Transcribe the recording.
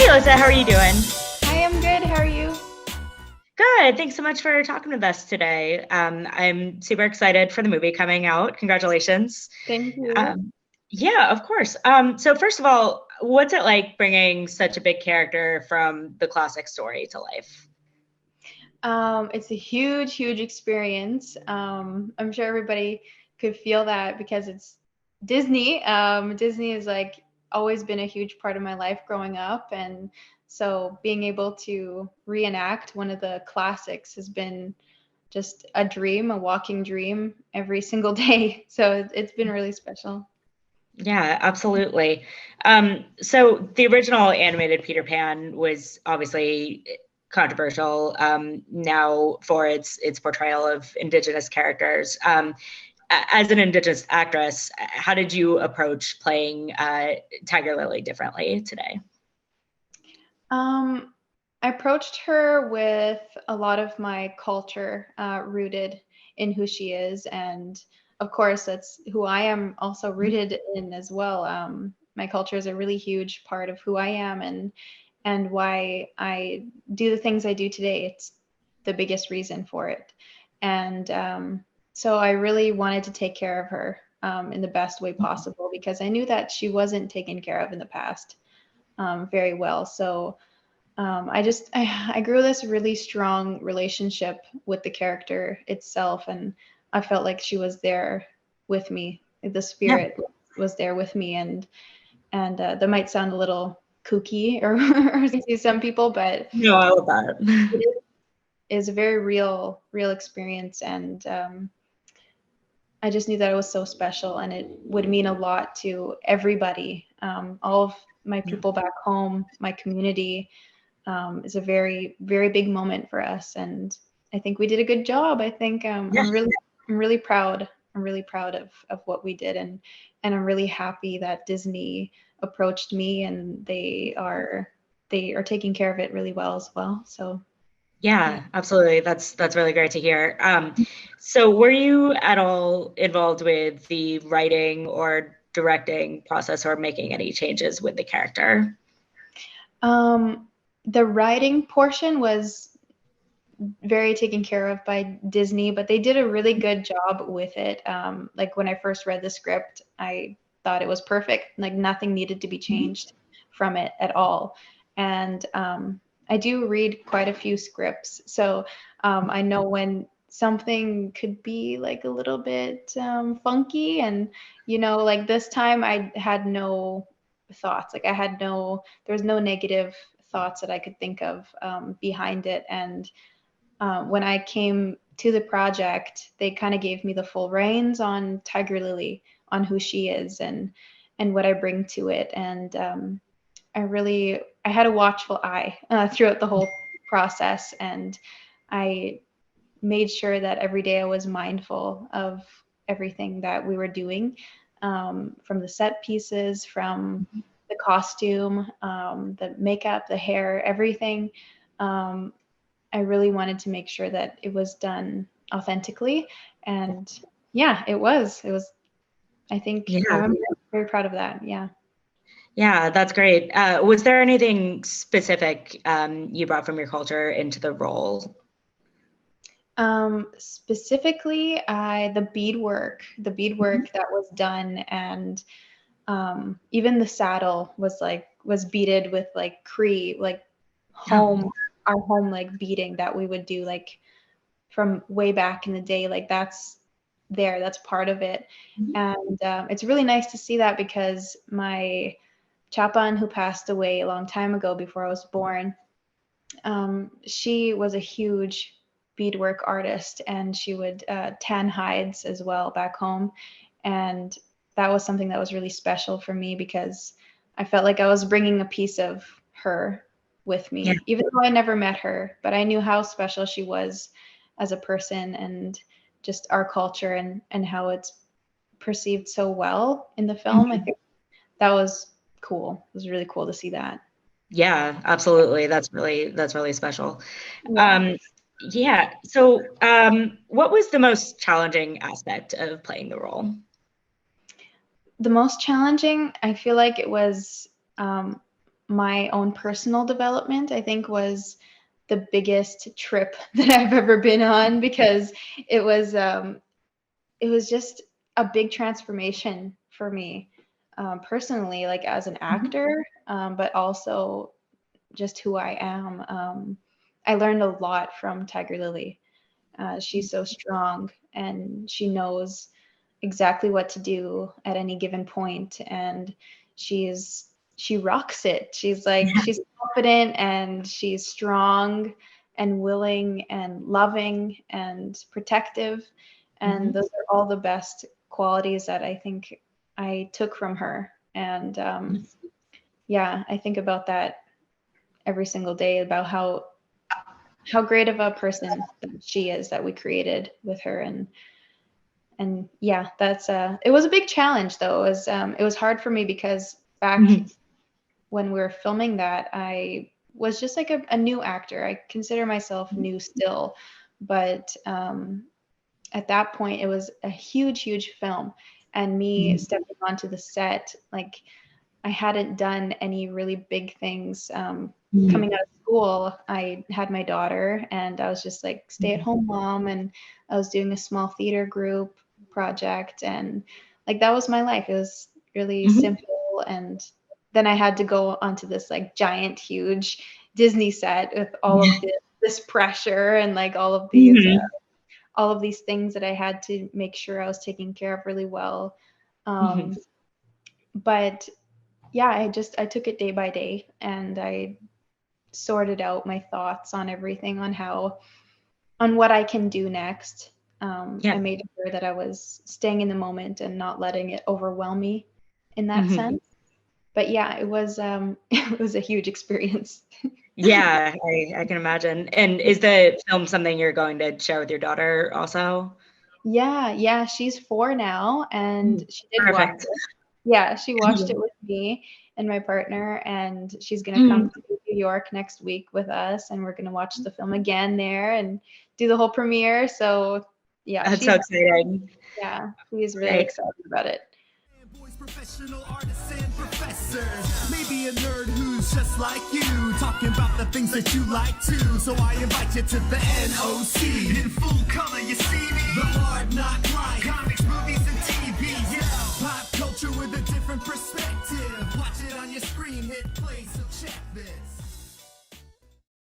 Alyssa, how are you doing? I am good. How are you? Good. Thanks so much for talking with us today. I'm super excited for the movie coming out. Congratulations. Thank you. Um, yeah, of course. So first of all, what's it like bringing such a big character from the classic story to life? It's a huge, huge experience. I'm sure everybody could feel that because it's Disney. Disney has like always been a huge part of my life growing up, and so being able to reenact one of the classics has been just a dream, a walking dream every single day. So it's been really special. Yeah, absolutely. So the original animated Peter Pan was obviously controversial now for its portrayal of Indigenous characters. As an Indigenous actress, how did you approach playing Tiger Lily differently today? Um, I approached her with a lot of my culture rooted in who she is, and of course, that's who I am also rooted in as well. My culture is a really huge part of who I am, and why I do the things I do today. It's the biggest reason for it, and so I really wanted to take care of her in the best way possible because I knew that she wasn't taken care of in the past very well. So I grew this really strong relationship with the character itself, and I felt like she was there with me. The Yeah, spirit was there with me, and that might sound a little kooky or, or to some people, but no, I love that. it is a very real experience, and I just knew that it was so special, and it would mean a lot to everybody, all of my people back home, my community is a very big moment for us, and I think we did a good job. I think Yeah. I'm really proud. I'm really proud of what we did, and I'm really happy that Disney approached me, and they are taking care of it really well as well. So yeah. Yeah, absolutely. That's really great to hear. So were you at all involved with the writing or directing process or making any changes with the character? Um, the writing portion was very taken care of by Disney, but they did a really good job with it. Like when I first read the script, I thought it was perfect. Like nothing needed to be changed from it at all. And I do read quite a few scripts, so I know when something could be like a little bit funky, and like this time I had no thoughts. Like there was no negative thoughts that I could think of behind it, and when I came to the project, they kind of gave me the full reins on Tiger Lily, on who she is and what I bring to it. And I had a watchful eye throughout the whole process, and I made sure that every day I was mindful of everything that we were doing, from the set pieces, from the costume, the makeup, the hair, everything. Um, I really wanted to make sure that it was done authentically. And yeah, it was. It was, I think Yeah, I'm very proud of that. Yeah. yeah, that's great. Was there anything specific you brought from your culture into the role? Specifically, the beadwork that was done, and even the saddle was beaded with like Cree, like Yeah. our home like beading that we would do like from way back in the day. Like that's part of it. And it's really nice to see that because my chapan, who passed away a long time ago before I was born, she was a huge beadwork artist, and she would tan hides as well back home. And that was something that was really special for me because I felt like I was bringing a piece of her with Yeah. me, even though I never met her, but I knew how special she was as a person, and just our culture, and how it's perceived so well in the film. I Mhm. think that was cool. It was really cool to see that. Yeah, absolutely. That's really special. Yeah. Um, yeah. So, what was the most challenging aspect of playing the role? The most challenging, I feel like it was um, my own personal development, I think, was the biggest trip that I've ever been on, because it was just a big transformation for me, personally, like as an actor, but also just who I am. I learned a lot from Tiger Lily. She's so strong, and she knows exactly what to do at any given point, and she rocks it. She's like, she's confident, and she's strong and willing and loving and protective, and those are all the best qualities that I think I took from her. And yeah, I think about that every single day, about how great of a person that she is, that we created with her. And yeah, that's it was a big challenge, though. It was hard for me, because back when we were filming that, I was just like a new actor. I consider myself new still, but at that point, it was a huge film, and me stepping onto the set, like, I hadn't done any really big things. Coming out of school, I had my daughter, and I was just like stay-at-home mom, and I was doing a small theater group project, and like that was my life. It was really simple, and then I had to go onto this like giant, huge Disney set with all of this pressure, and like all of these things that I had to make sure I was taking care of really well. But yeah, I took it day by day, and I sorted out my thoughts on everything, on what I can do next. I made sure that I was staying in the moment and not letting it overwhelm me in that sense. But yeah, it was it was a huge experience. Yeah, I can imagine. And is the film something you're going to share with your daughter also? Yeah, she's 4 now, and she did watch it. Yeah, she watched it with me and my partner, and she's going to come to New York next week with us, and we're going to watch the film again there and do the whole premiere. So yeah, that's so exciting. Yeah, she's really excited about it. Professional artists and professors, maybe a nerd who's just like you, talking about the things that you like too. So I invite you to the NOC. In full color, you see me. The hard knock life, comics, movies, and TV. Yeah, pop culture with a different perspective. Watch it on your screen, hit play, so check this.